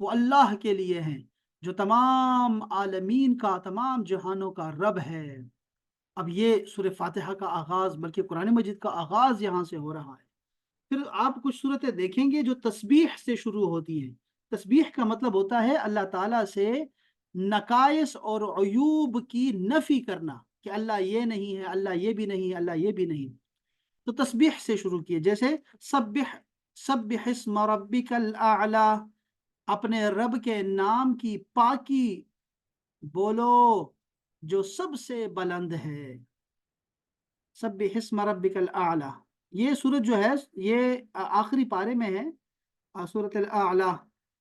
وہ اللہ کے لیے ہیں جو تمام عالمین کا، تمام جہانوں کا رب ہے۔ اب یہ سورہ فاتحہ کا آغاز، بلکہ قرآن مجید کا آغاز یہاں سے ہو رہا ہے۔ پھر آپ کچھ صورتیں دیکھیں گے جو تسبیح سے شروع ہوتی ہیں۔ تسبیح کا مطلب ہوتا ہے اللہ تعالیٰ سے نقائص اور عیوب کی نفی کرنا، کہ اللہ یہ نہیں ہے، اللہ یہ بھی نہیں، اللہ یہ بھی نہیں۔ تو تسبیح سے شروع کیے، جیسے سبح سبح اسم ربک الاعلی، اپنے رب کے نام کی پاکی بولو جو سب سے بلند ہے۔ سبح اسم ربک الاعلی، یہ سورت جو ہے یہ آخری پارے میں ہے، سورۃ الاعلی،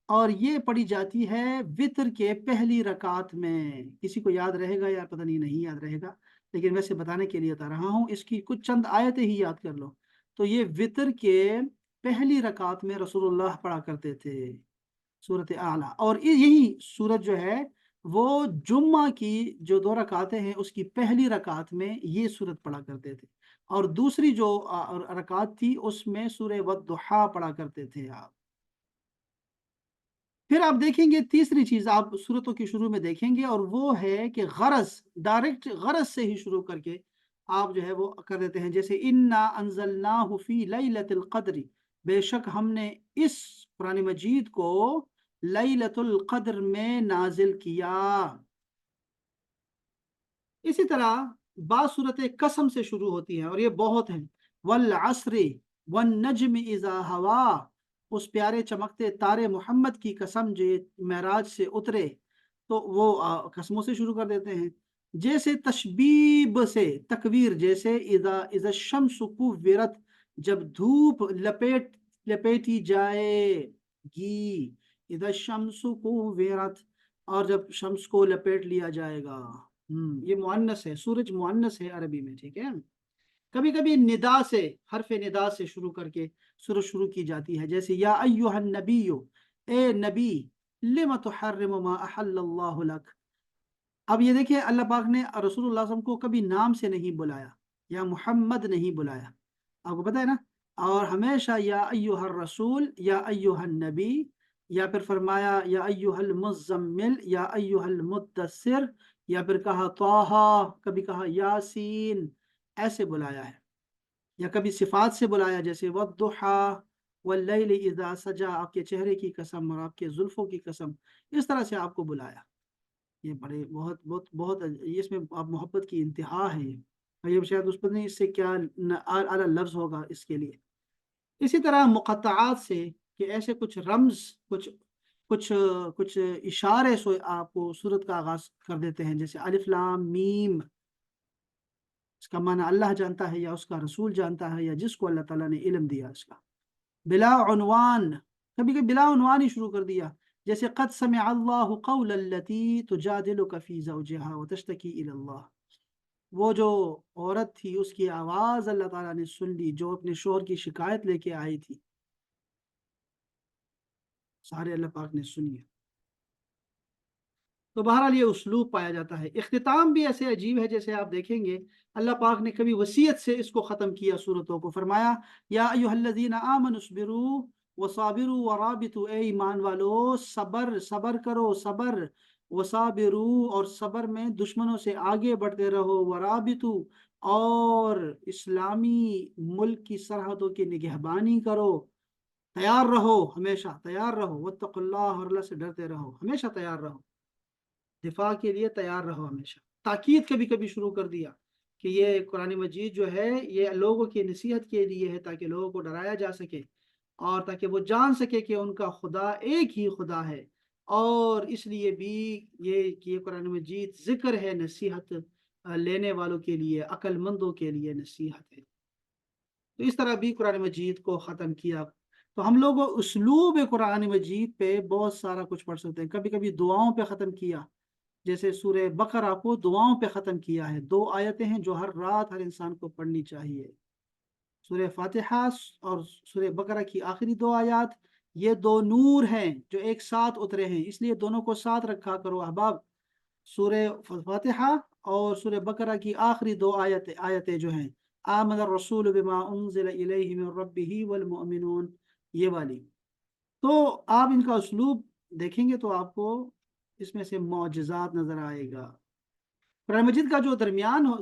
اور یہ پڑھی جاتی ہے وتر کے پہلی رکعت میں۔ کسی کو یاد رہے گا یا پتہ نہیں یاد رہے گا، لیکن ویسے بتانے کے لیے بتا رہا ہوں، اس کی کچھ چند آیتیں ہی یاد کر لو۔ تو یہ وتر کے پہلی رکعت میں رسول اللہ پڑھا کرتے تھے سورۃ اعلیٰ، اور یہی سورت جو ہے وہ جمعہ کی جو 2 رکعتیں ہیں اس کی پہلی رکعت میں یہ سورت پڑھا کرتے تھے، اور دوسری جو رکعت تھی اس میں سورہ والضحیٰ پڑھا کرتے تھے آپ۔ پھر آپ دیکھیں گے تیسری چیز آپ صورتوں کی شروع میں دیکھیں گے، اور وہ ہے کہ غرض، ڈائریکٹ غرض سے ہی شروع کر کے آپ جو ہے وہ کر دیتے ہیں، جیسے انا انزلناہ فی لیلۃ القدر، بے شک ہم نے اس قرآن مجید کو لیلۃ القدر میں نازل کیا۔ اسی طرح بعض صورتیں قسم سے شروع ہوتی ہیں، اور یہ بہت ہیں، والعصر والنجم اذا ہوا، اس پیارے چمکتے تارے محمد کی قسم جو معراج سے اترے، تو وہ قسموں سے شروع کر دیتے ہیں۔ جیسے تشبیب سے تکویر، جیسے اذا الشمس کوورت، جب دھوپ لپیٹی جائے گی، اذا الشمس کوورت، اور جب شمس کو لپیٹ لیا جائے گا۔ یہ مؤنث ہے، سورج مؤنث ہے عربی میں، ٹھیک ہے۔ کبھی کبھی ندا سے، حرف ندا سے شروع کر کے سورج شروع کی جاتی ہے، جیسے یا ایھا النبی، اے نبی، لم تحرم ما احل اللہ لک۔ اب یہ دیکھیں اللہ پاک نے رسول اللہ صلی اللہ علیہ وسلم کو کبھی نام سے نہیں بلایا، یا محمد نہیں بلایا، آپ کو پتہ ہے نا، اور ہمیشہ یا ایھا الرسول، یا ایھا النبی، یا پھر فرمایا یا ایھا المزمل، یا ایھا المدثر، یا پھر کہا طٰہٰ، کبھی کہا یاسین، ایسے بلایا ہے۔ یا کبھی صفات سے بلایا، جیسے والضحیٰ واللیل اذا سجا، آپ کے چہرے کی قسم اور آپ کے زلفوں کی قسم، اس طرح سے آپ کو بلایا۔ یہ بڑے بہت بہت بہت اس میں آپ محبت کی انتہا ہے، یہ شاید اس پر نہیں، اس سے کیا اعلیٰ لفظ ہوگا اس کے لیے۔ اسی طرح مقطعات سے، کہ ایسے کچھ رمز، کچھ کچھ کچھ اشارے سے آپ کو سورت کا آغاز کر دیتے ہیں، جیسے الف لام میم، اس کا معنی اللہ جانتا ہے، یا اس کا رسول جانتا ہے، یا جس کو اللہ تعالیٰ نے علم دیا اس کا۔ بلا عنوان، کبھی کبھی بلا عنوان ہی شروع کر دیا، جیسے قد سمع اللہ قول التي تجادلك في زوجها وتشتكي الى اللہ، وہ جو عورت تھی اس کی آواز اللہ تعالیٰ نے سن لی جو اپنے شوہر کی شکایت لے کے آئی تھی، سارے اللہ پاک نے سنی ہے۔ تو بہرحال یہ اسلوب پایا جاتا ہے۔ اختتام بھی ایسے عجیب ہے، جیسے آپ دیکھیں گے اللہ پاک نے کبھی وصیت سے اس کو ختم کیا صورتوں کو، فرمایا یا ایھا الذین آمنوا اصبروا وصابروا ورابطوا، اے ایمان والو صبر کرو، صبر، وصابروا، اور صبر میں دشمنوں سے آگے بڑھتے رہو، ورابطوا، اور اسلامی ملک کی سرحدوں کی نگہبانی کرو، تیار رہو، ہمیشہ تیار رہو، واتقوا اللہ، اور اللہ سے ڈرتے رہو، ہمیشہ تیار رہو، دفاع کے لیے تیار رہو ہمیشہ۔ تاکید کبھی کبھی شروع کر دیا کہ یہ قرآن مجید جو ہے یہ لوگوں کی نصیحت کے لیے ہے، تاکہ لوگوں کو ڈرایا جا سکے، اور تاکہ وہ جان سکے کہ ان کا خدا ایک ہی خدا ہے، اور اس لیے بھی یہ کہ یہ قرآن مجید ذکر ہے نصیحت لینے والوں کے لیے، عقل مندوں کے لیے نصیحت ہے۔ تو اس طرح بھی قرآن مجید کو ختم کیا۔ تو ہم لوگ اسلوب قرآن مجید پہ بہت سارا کچھ پڑھ سکتے ہیں۔ کبھی کبھی دعاؤں پہ ختم کیا، جیسے سورہ بقرہ کو دعاؤں پہ ختم کیا ہے، 2 آیتیں ہیں جو ہر رات ہر انسان کو پڑھنی چاہیے، سورہ فاتحہ اور سورہ بقرہ کی آخری 2 آیات، یہ 2 نور ہیں جو ایک ساتھ اترے ہیں، اس لیے دونوں کو ساتھ رکھا کرو احباب۔ سورہ فاتحہ اور سورہ بقرہ کی آخری 2 آیتیں جو ہیں، آمن الرسول بما انزل الیہ من ربہ والمؤمنون، یہ والی۔ تو آپ ان کا اسلوب دیکھیں گے تو آپ کو اس میں سے معجزات نظر آئے گا۔ قرآن مجید کا جو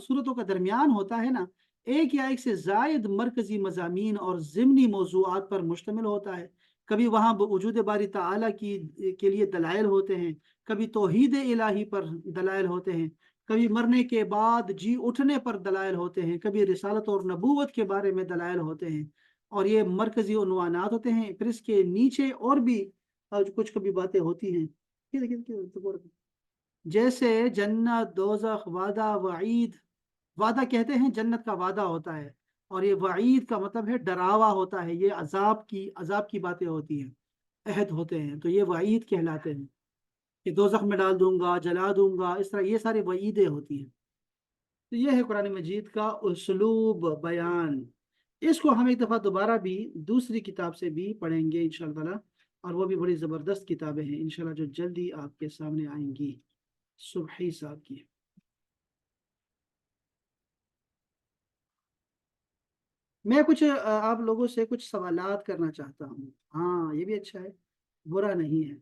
صورتوں کا درمیان ہوتا ہے نا، ایک یا ایک سے زائد مرکزی مضامین اور ضمنی موضوعات پر مشتمل ہوتا ہے۔ کبھی وہاں وجود باری تعالیٰ کے لیے دلائل ہوتے ہیں، کبھی توحید الہی پر دلائل ہوتے ہیں، کبھی مرنے کے بعد جی اٹھنے پر دلائل ہوتے ہیں، کبھی رسالت اور نبوت کے بارے میں دلائل ہوتے ہیں، اور یہ مرکزی عنوانات ہوتے ہیں۔ پھر اس کے نیچے اور بھی کچھ کبھی باتیں ہوتی ہیں، جیسے جنت، دوزخ، وعدہ، وعید۔ وعدہ کہتے ہیں جنت کا وعدہ ہوتا ہے، اور یہ وعید کا مطلب ہے ڈراوا ہوتا ہے، یہ عذاب کی باتیں ہوتی ہیں، عہد ہوتے ہیں، تو یہ وعید کہلاتے ہیں کہ دوزخ میں ڈال دوں گا، جلا دوں گا، اس طرح یہ ساری وعیدیں ہوتی ہیں۔ تو یہ ہے قرآن مجید کا اسلوب بیان۔ اس کو ہم ایک دفعہ دوبارہ بھی دوسری کتاب سے بھی پڑھیں گے انشاءاللہ تعالی، اور وہ بھی بڑی زبردست کتابیں ہیں انشاءاللہ جو جلدی آپ کے سامنے آئیں گی، صبحی صاحب کی۔ میں کچھ آپ لوگوں سے کچھ سوالات کرنا چاہتا ہوں۔ ہاں یہ بھی اچھا ہے، برا نہیں ہے۔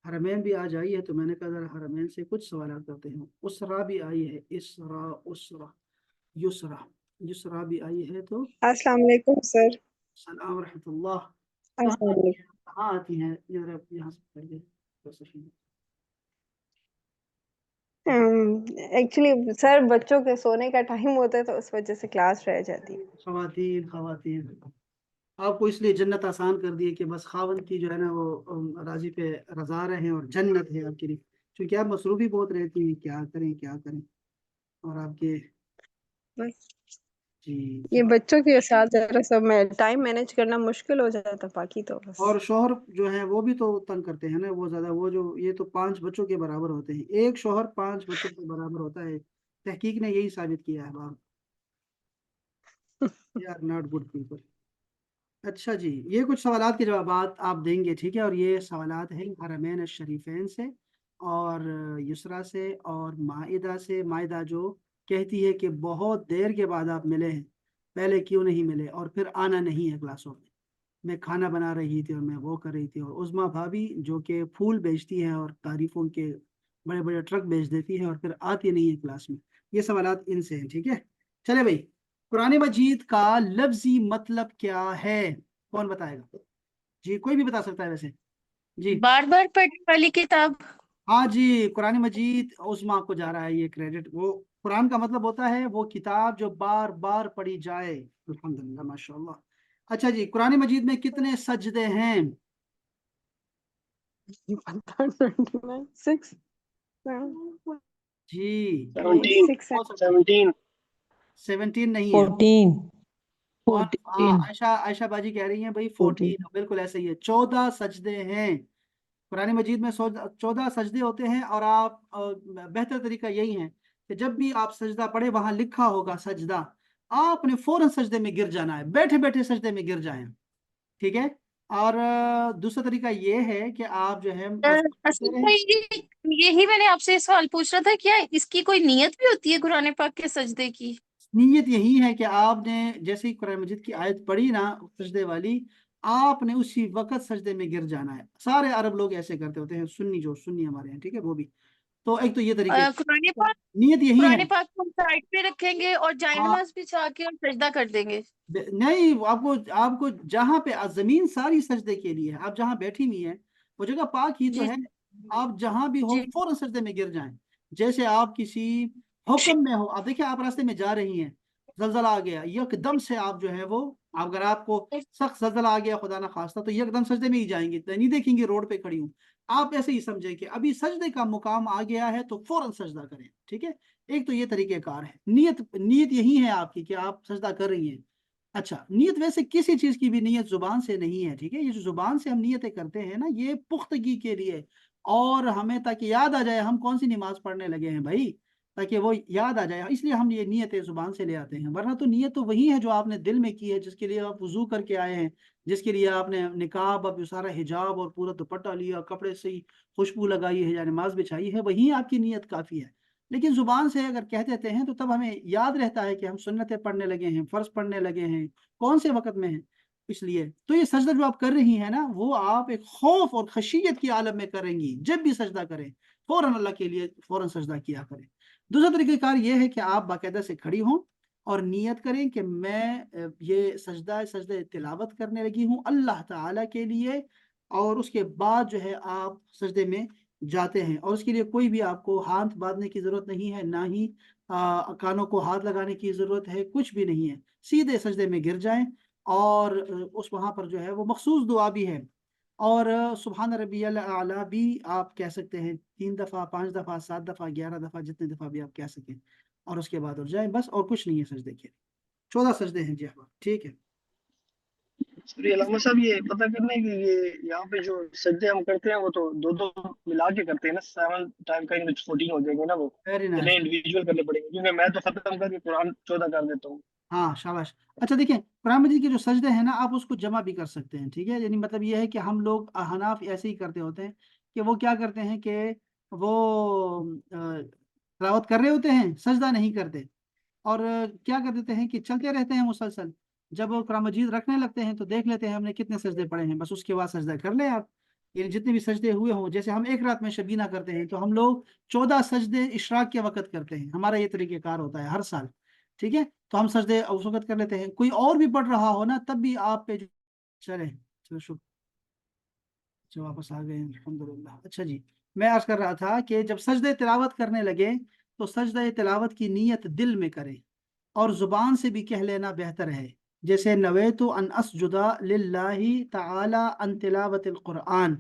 حرمین بھی آج آئی ہے تو میں نے کہا ذرا حرمین سے کچھ سوالات کرتے ہیں۔ اسرا بھی آئی ہے، اسرا، یسرا، یسرا بھی آئی ہے تو السلام علیکم سر۔ السلام ورحمۃ اللہ۔ السلام علیکم۔ کہاں آتی ہیں یہاں سے پہلے ایکچولی سر بچوں کے سونے کا ٹائم ہوتا ہے تو اس وجہ سے کلاس رہ جاتی ہے۔ خواتین آپ کو اس لیے جنت آسان کر دی ہے کہ بس خاوند کی جو ہے نا وہ راضی پہ رضا رہیں، اور جنت ہے آپ کے لیے، کیونکہ آپ مصروفی بہت رہتی ہیں، کیا کریں اور آپ کے بس جی یہ بچوں کے ساتھ ذرا سا میں ٹائم مینیج کرنا مشکل ہو جاتا، باقی تو بس۔ اور شوہر جو ہیں وہ بھی تو تنگ کرتے ہیں نا، وہ زیادہ، وہ جو یہ تو 5 بچوں کے برابر ہوتے ہیں، ایک شوہر 5 بچوں کے برابر ہوتا ہے، تحقیق نے یہی ثابت کیا ہے باب یار ناٹ گڈ پیپل۔ اچھا جی، یہ کچھ سوالات کے جوابات آپ دیں گے، ٹھیک ہے؟ اور یہ سوالات ہیں حرمین الشریفین سے، اور یسرا سے، اور مائدہ سے۔ مائدہ جو کہتی ہے کہ بہت دیر کے بعد آپ ملے ہیں، پہلے کیوں نہیں ملے، اور پھر آنا نہیں ہے کلاسوں میں کھانا بنا رہی تھی اور میں وہ کر رہی تھی۔ اور عظما بھابھی جو کہ پھول بیچتی ہیں اور تعریفوں کے بڑے بڑے ٹرک بیچ دیتی ہے اور پھر آتی نہیں ہے کلاس میں۔ یہ سوالات ان سے ہیں، ٹھیک ہے؟ چلے بھائی، قرآن مجید کا لفظی مطلب کیا ہے؟ کون بتائے گا؟ جی کوئی بھی بتا سکتا ہے ویسے، جی بار بار پڑھنے والی کتاب۔ ہاں جی، قرآن مجید عظما کو جا رہا ہے یہ کریڈٹ۔ وہ قرآن کا مطلب ہوتا ہے وہ کتاب جو بار بار پڑھی جائے۔ الحمدللہ، ماشاء اللہ۔ اچھا جی، قرآن مجید میں کتنے سجدے ہیں؟ 6 جی 17 17 نہیں ہے، 14 عائشہ باجی کہہ رہی ہیں بھائی 14، بالکل ایسے ہی ہے، 14 سجدے ہیں قرآن مجید میں، 14 سجدے ہوتے ہیں۔ اور آپ بہتر طریقہ یہی ہے کہ جب بھی آپ سجدہ پڑھے وہاں لکھا ہوگا سجدہ، آپ نے فوراً سجدے میں گر جانا ہے، بیٹھے بیٹھے سجدے میں گر جائیں، ٹھیک ہے؟ اور دوسرا طریقہ یہ ہے کہ آپ جو ہے اصل میں یہی میں نے آپ سے سوال پوچھنا تھا، کیا اس کی کوئی نیت بھی ہوتی ہے قرآن پاک کے سجدے کی؟ نیت یہی ہے کہ آپ نے جیسے ہی قرآن مجید کی آیت پڑھی نا سجدے والی، آپ نے اسی وقت سجدے میں گر جانا ہے۔ سارے عرب لوگ ایسے کرتے ہوتے ہیں، سنی ہمارے ہیں، ٹھیک ہے؟ وہ بھی تو ایک تو یہ طریقہ، نیت یہی ہے۔ قرآن پاک کو سائڈ پہ رکھیں گے اور جائے ہاں، نماز بچھا کے اور سجدہ کر دیں گے؟ نہیں، آپ کو جہاں پہ زمین ساری سجدے کے لیے ہے، آپ جہاں بیٹھی ہوئی ہیں وہ جگہ پاک ہی تو جی ہے، آپ جہاں بھی ہو جی فوراً سجدے میں گر جائیں۔ جیسے آپ کسی حکم میں ہو، آپ دیکھیں آپ راستے میں جا رہی ہیں، زلزلہ آ گیا، یک دم سے آپ جو ہے وہ، اگر آپ کو سخت زلزلہ آ گیا خدا نہ خواستہ تو یک دم سجدے میں ہی جائیں گے، نہیں دیکھیں گے روڈ پہ کھڑی ہوں۔ آپ ایسے ہی سمجھیں کہ ابھی سجدے کا مقام آ گیا ہے تو فوراً سجدہ کریں، ٹھیک ہے؟ ایک تو یہ طریقہ کار ہے، نیت یہی ہے آپ کی کہ آپ سجدہ کر رہی ہیں۔ اچھا، نیت ویسے کسی چیز کی بھی نیت زبان سے نہیں ہے، ٹھیک ہے؟ یہ جو زبان سے ہم نیتیں کرتے ہیں نا، یہ پختگی کے لیے، اور ہمیں تاکہ یاد آ جائے ہم کون سی نماز پڑھنے لگے ہیں بھائی، تاکہ وہ یاد آ جائے، اس لیے ہم یہ نیتیں زبان سے لے آتے ہیں۔ ورنہ تو نیت تو وہی ہے جو آپ نے دل میں کی ہے، جس کے لیے آپ وضو کر کے آئے ہیں، جس کے لیے آپ نے نقاب، اب سارا حجاب اور پورا دوپٹہ لیا، کپڑے سے ہی خوشبو لگائی ہے یا نماز بچھائی ہے، وہی آپ کی نیت کافی ہے۔ لیکن زبان سے اگر کہہ دیتے ہیں تو تب ہمیں یاد رہتا ہے کہ ہم سنتیں پڑھنے لگے ہیں، فرض پڑھنے لگے ہیں، کون سے وقت میں ہیں۔ اس لیے تو یہ سجدہ جو آپ کر رہی ہیں نا وہ آپ ایک خوف اور خشیت کی عالم میں کریں گی. جب بھی سجدہ کریں فوراً اللہ کے لیے فوراً سجدہ کیا کریں. دوسرا طریقہ کار یہ ہے کہ آپ باقاعدہ سے کھڑی ہوں اور نیت کریں کہ میں یہ سجدہ تلاوت کرنے لگی ہوں اللہ تعالیٰ کے لیے, اور اس کے بعد جو ہے آپ سجدے میں جاتے ہیں. اور اس کے لیے کوئی بھی آپ کو ہاتھ باندھنے کی ضرورت نہیں ہے, نہ ہی کانوں کو ہاتھ لگانے کی ضرورت ہے, کچھ بھی نہیں ہے. سیدھے سجدے میں گر جائیں اور اس وہاں پر جو ہے وہ مخصوص دعا بھی ہے, اور سبحان ربی الاعلیٰ بھی آپ کہہ سکتے ہیں 3 دفعہ 5 دفعہ 7 دفعہ 11 دفعہ جتنے دفعہ بھی آپ کہہ سکیں, اور اس کے بعد اٹھ جائیں بس, اور کچھ نہیں ہے سجدے کے. 14 سجدے ہیں جی احباب, ٹھیک ہے. سوری علامہ صاحب یہ پتہ کرنا ہے کہ یہ یہاں پہ جو سجدے ہم کرتے ہیں وہ تو دو ملا کے کرتے ہیں نا, 7 ٹائم کا 14 ہو جائیں گے نا وہ, ویری چلیں نائس. انڈیویجول کرنے پڑیں گے کیونکہ میں تو ختم کر کے قرآن 14 کر دیتا ہوں. ہاں شاباش. اچھا دیکھیں قرآن مجید کے جو سجدے ہیں نا آپ اس کو جمع بھی کر سکتے ہیں, ٹھیک ہے. یعنی مطلب یہ ہے کہ ہم لوگ حناف ایسے ہی کرتے ہوتے ہیں کہ وہ کیا کرتے ہیں کہ وہ تلاوت کر رہے ہوتے ہیں سجدہ نہیں کرتے, اور کیا کر دیتے ہیں کہ چلتے رہتے ہیں مسلسل. جب وہ قرآن مجید رکھنے لگتے ہیں تو دیکھ لیتے ہیں ہم نے کتنے سجدے پڑے ہیں, بس اس کے بعد سجدہ کر لیں آپ. یعنی جتنے بھی سجدے ہوئے ہوں, جیسے ہم ایک رات میں شبینہ کرتے ہیں تو ہم لوگ 14 سجدے اشراق کے وقت کرتے ہیں, ہمارا یہ طریقہ کار ہوتا ہے ہر سال, ٹھیک ہے. تو ہم سجدے اس وقت کر لیتے ہیں. کوئی اور بھی پڑھ رہا ہو نا تب بھی آپ پہ چلیں. چلو شکر, اچھا واپس آ گئے الحمدللہ. اچھا جی, میں عرض کر رہا تھا کہ جب سجدے تلاوت کرنے لگے تو سجدہ تلاوت کی نیت دل میں کریں, اور زبان سے بھی کہہ لینا بہتر ہے. جیسے نویت ان اسجد للہ تعالی ان تلاوت القرآن,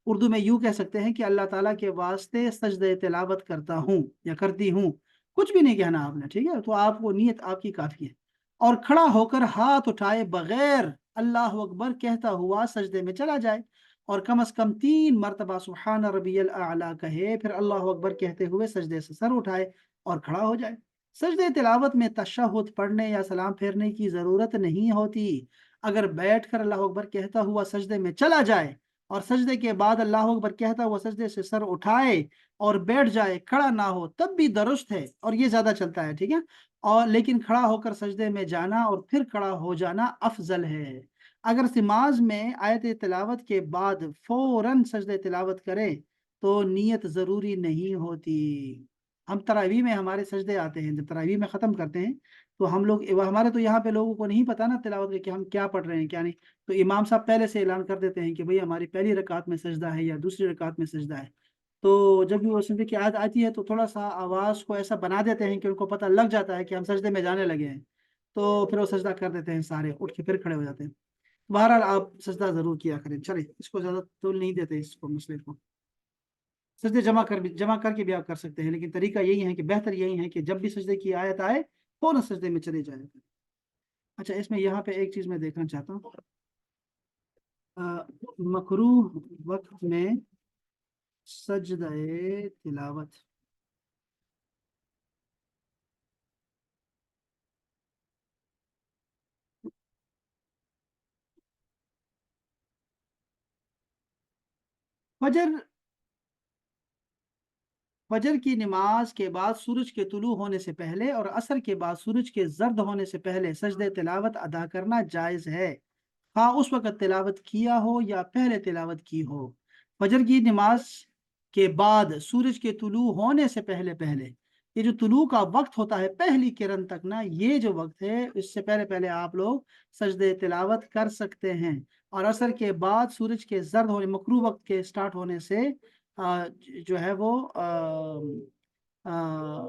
اردو میں یوں کہہ سکتے ہیں کہ اللہ تعالیٰ کے واسطے سجدہ تلاوت کرتا ہوں یا کرتی ہوں, کچھ بھی نہیں کہنا آپ نے, ٹھیک ہے. تو آپ کو نیت آپ کی کافی ہے. اور کھڑا ہو کر ہاتھ اٹھائے بغیر اللہ اکبر کہتا ہوا سجدے میں چلا جائے, اور کم از کم 3 مرتبہ سبحان ربی الاعلیٰ کہے, پھر اللہ اکبر کہتے ہوئے سجدے سے سر اٹھائے اور کھڑا ہو جائے. سجدے تلاوت میں تشہد پڑھنے یا سلام پھیرنے کی ضرورت نہیں ہوتی. اگر بیٹھ کر اللہ اکبر کہتا ہوا سجدے میں چلا جائے اور سجدے کے بعد اللہ اکبر کہتا ہوا سجدے سے سر اٹھائے اور بیٹھ جائے, کھڑا نہ ہو, تب بھی درست ہے اور یہ زیادہ چلتا ہے, ٹھیک ہے. اور لیکن کھڑا ہو کر سجدے میں جانا اور پھر کھڑا ہو جانا افضل ہے. اگر نماز میں آیت تلاوت کے بعد فوراً سجدے تلاوت کرے تو نیت ضروری نہیں ہوتی. ہم تراویح میں ہمارے سجدے آتے ہیں, جب تراویح میں ختم کرتے ہیں تو ہم لوگ, ہمارے تو یہاں پہ لوگوں کو نہیں پتا نا تلاوت کے کہ ہم کیا پڑھ رہے ہیں کیا نہیں, تو امام صاحب پہلے سے اعلان کر دیتے ہیں کہ بھئی ہماری پہلی رکعت میں سجدہ ہے یا دوسری رکعت میں سجدہ ہے. تو جب بھی وہ سجدے کی عادت آتی ہے تو تھوڑا سا آواز کو ایسا بنا دیتے ہیں کہ ان کو پتہ لگ جاتا ہے کہ ہم سجدے میں جانے لگے ہیں, تو پھر وہ سجدہ کر دیتے ہیں, سارے اٹھ کے پھر کھڑے ہو جاتے ہیں. بہرحال آپ سجدہ ضرور کیا کریں. چلیں اس کو زیادہ طول نہیں دیتے, اس کو مسئلے کو. سجدے جمع کر کے بھی آپ کر سکتے ہیں, لیکن طریقہ یہی ہے کہ بہتر یہی ہے کہ جب بھی سجدے کی آیت آئے فوراً سجدے میں چلے جائیں. اچھا اس میں یہاں پہ ایک چیز میں دیکھنا چاہتا ہوں, مکروہ وقت میں سجدہ تلاوت. فجر کی نماز کے بعد سورج کے طلوع ہونے سے پہلے اور عصر کے بعد سورج کے زرد ہونے سے پہلے سجدہ تلاوت ادا کرنا جائز ہے, ہاں اس وقت تلاوت کیا ہو یا پہلے تلاوت کی ہو. فجر کی نماز کے بعد سورج کے طلوع ہونے سے پہلے یہ جو طلوع کا وقت ہوتا ہے پہلی کرن تک نا, یہ جو وقت ہے اس سے پہلے آپ لوگ سجدہ تلاوت کر سکتے ہیں. اور عصر کے بعد سورج کے زرد ہونے, مکروہ وقت کے سٹارٹ ہونے سے جو ہے وہ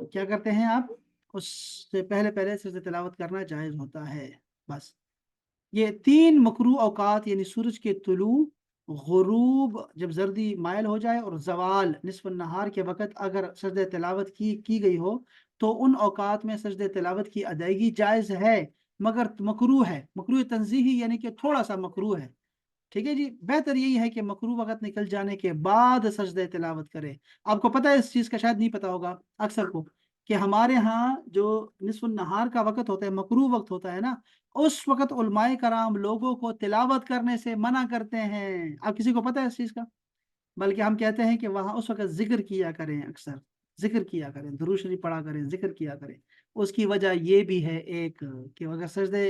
کیا کرتے ہیں آپ, اس سے پہلے سجدہ تلاوت کرنا جائز ہوتا ہے. بس یہ 3 مکروہ اوقات یعنی سورج کے طلوع, غروب جب زردی مائل ہو جائے, اور زوال نصف النہار کے وقت اگر سجدہ تلاوت کی گئی ہو تو ان اوقات میں سجدہ تلاوت کی ادائیگی جائز ہے, مگر مکروہ ہے. مکروہ تنزیہی یعنی کہ تھوڑا سا مکروہ ہے, ٹھیک ہے جی. بہتر یہی ہے کہ مکروہ وقت نکل جانے کے بعد سجدہ تلاوت کرے. آپ کو پتہ ہے اس چیز کا شاید نہیں پتا ہوگا اکثر کو, کہ ہمارے ہاں جو نصف النہار کا وقت ہوتا ہے, مکروہ وقت ہوتا ہے نا, اس وقت علماء کرام لوگوں کو تلاوت کرنے سے منع کرتے ہیں. آپ کسی کو پتہ ہے اس چیز کا؟ بلکہ ہم کہتے ہیں کہ وہاں اس وقت ذکر کیا کریں, اکثر ذکر کیا کریں, درود شریف پڑھا کریں, ذکر کیا کریں. اس کی وجہ یہ بھی ہے ایک کہ اگر سجدے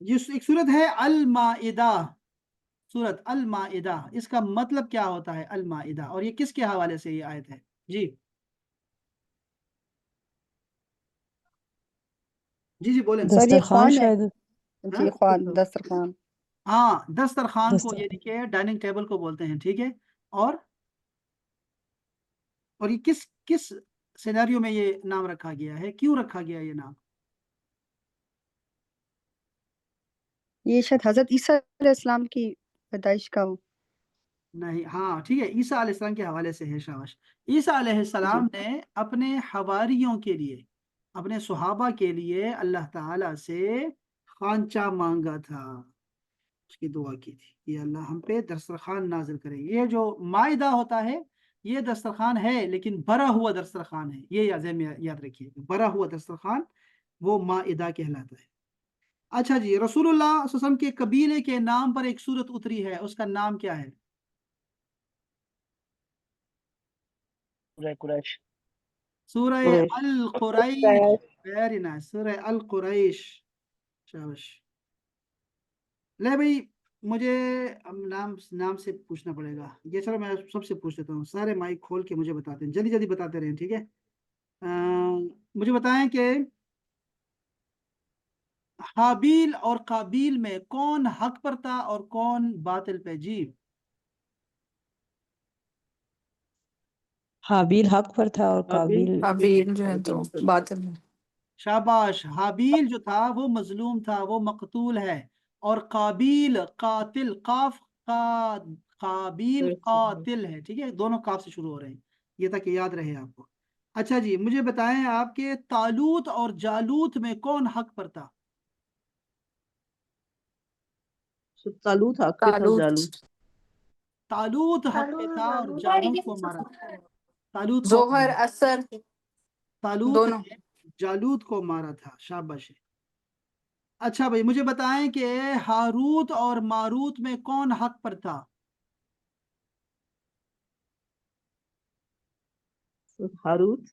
یہ ایک سورت ہے المائدہ، سورت المائدہ، اس کا مطلب کیا ہوتا ہے المائدہ، اور یہ کس کے حوالے سے یہ آیت ہے؟ جی جی جی بولیں. سر یہ دسترخوان خوان ہے. شاید. جی ہاں خوان، دسترخوان. ہاں دسترخوان کو یعنی دسترخوان. کہ ڈائننگ ٹیبل کو بولتے ہیں، ٹھیک ہے. اور یہ کس سیناریو میں یہ نام رکھا گیا ہے، کیوں رکھا گیا یہ نام؟ یہ شاید حضرت عیسیٰ علیہ السلام کی پیدائش کا ہو. نہیں، ہاں ٹھیک ہے، عیسیٰ علیہ السلام کے حوالے سے ہے. شاباش. عیسیٰ علیہ السلام نے اپنے حواریوں کے لیے، اپنے صحابہ کے لیے اللہ تعالیٰ سے خانچہ مانگا تھا، اس کی دعا کی تھی کہ اللہ ہم پہ دسترخوان نازل کرے. یہ جو مائدہ ہوتا ہے یہ دسترخوان ہے، لیکن بھرا ہوا دسترخوان ہے، یہ یاد رکھیے، بھرا ہوا دسترخوان وہ مائدہ کہلاتا ہے. اچھا جی، رسول اللہ صلی اللہ علیہ وسلم کے قبیلے کے نام پر ایک سورت اتری ہے، اس کا نام کیا ہے؟ قریش. سورہ قریش. القریش. ویری نائس، سورہ القریش. شاباش. لے بھائی، مجھے اب نام سے پوچھنا پڑے گا یہ. چلو میں سب سے پوچھ لیتا ہوں، سارے مائک کھول کے مجھے بتاتے ہیں، جلدی جلدی بتاتے رہیں، ٹھیک ہے. مجھے بتائیں کہ حابیل اور قابیل میں کون حق پر تھا اور کون باطل پہ؟ جی حابیل حق پر تھا اور قابیل ابھی جو ہے تو باطل ہے. شاباش. حابیل جو تھا وہ مظلوم تھا، وہ مقتول ہے، اور قابیل قاتل، قابیل قاتل ہے، ٹھیک ہے، دونوں قاف سے شروع ہو رہے ہیں، یہ تک یاد رہے آپ کو. اچھا جی، مجھے بتائیں آپ کے طالوت اور جالوت میں کون حق پر تھا؟ طالوت حق پہ تھا، جالوت. طالوت حق پہ تھا اور جالوت کو مارا تھا. طالوت کو ظہر اثر طالوت دونوں. نے جالوت کو مارا تھا. شاباش. اچھا بھائی، مجھے بتائیں کہ ہاروت اور ماروت میں کون حق پر تھا؟ ہاروت.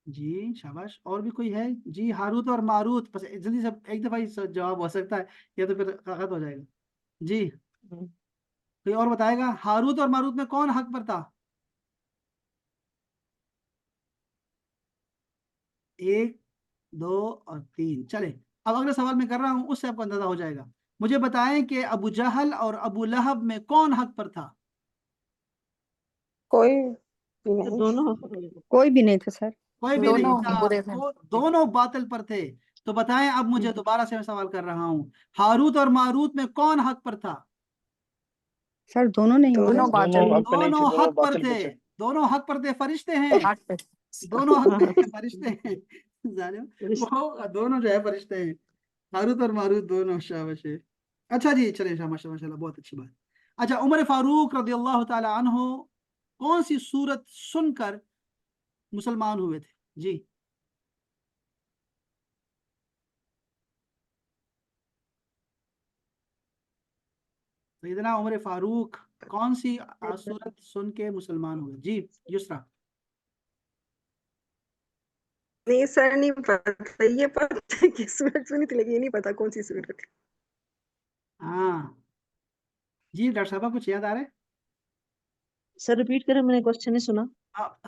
جی شاباش. اور بھی کوئی ہے؟ جی ہاروت اور ماروت، بس جلدی سے ایک دفعہ ہی جواب ہو سکتا ہے یا تو پھر ختم ہو جائے گا. جی کوئی اور بتائے گا؟ ہاروت اور ماروت میں کون حق پر تھا؟ ایک، دو اور تین. چلے اب اگلا سوال میں کر رہا ہوں، اس سے آپ کو اندازہ ہو جائے گا. مجھے بتائیں کہ ابو جہل اور ابو لہب میں کون حق پر تھا؟ کوئی بھی نہیں. دونوں. کوئی بھی نہیں تھا سر. کوئی بھی دونوں نہیں تھا، برے تھے. دونوں باطل پر تھے. تو بتائیں اب مجھے دوبارہ سے میں سوال کر رہا ہوں، ہاروت اور ماروت میں کون حق پر تھا؟ سر دونوں نہیں ہوں گے. دونوں باطل. دونوں حق پہ نہیں تھے، دونوں دونوں حق پر باطل پہ تھے، تھے. دونوں حق پر تھے، فرشتے ہیں، آٹھ پہ. دونوں حق پہ ہیں، فرشتے ہیں. ظالم، وہ دونوں جو ہے فرشتے ہیں، ہاروت اور ماروت دونوں. شاباش ہے. اچھا جی چلیں، ماشاء اللہ، بہت اچھی بات. اچھا، عمر فاروق رضی اللہ تعالی عنہ کون سی سورت سن کر مسلمان ہوئے تھے؟ جی سیدنا عمر فاروق کون سی سورت سن کے مسلمان ہوئے؟ جی یسرا. نہیں سر، نہیں پتا. یہ پتا ہے کہ سورت سنی تھی لیکن یہ نہیں پتا کون سی سورت تھی. ہاں جی ڈاکٹر صاحبہ کچھ یاد آ رہا ہے؟ سر ریپیٹ کریں، میں نے کوشچن نہیں سنا.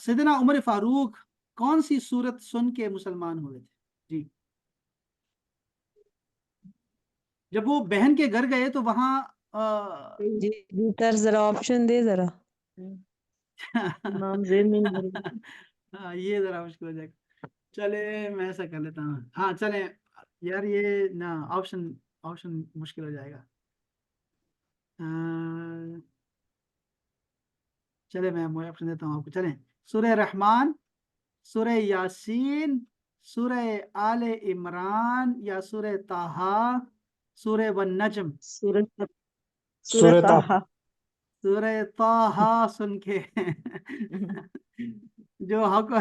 سیدنا عمر فاروق کون سی سورت سن کے مسلمان ہوئے تھے؟ جی جب وہ بہن کے گھر گئے تو وہاں جی جی سر ذرا آپشن دے ذرا. نام ذہن میں نہیں. ہاں یہ ذرا مشکل ہو جائے گا. چلے میں ایسا کر لیتا ہوں، ہاں چلیں یار، یہ نا آپشن مشکل ہو جائے گا. چلے میں آپشن دیتا ہوں آپ کو. چلیں، سورہ رحمان، سورہ یاسین، سورہ آل عمران، یا سورہ طٰہٰ، سورہ والنجم. سورہ طٰہٰ. سورہ طٰہٰ سن کے جو حق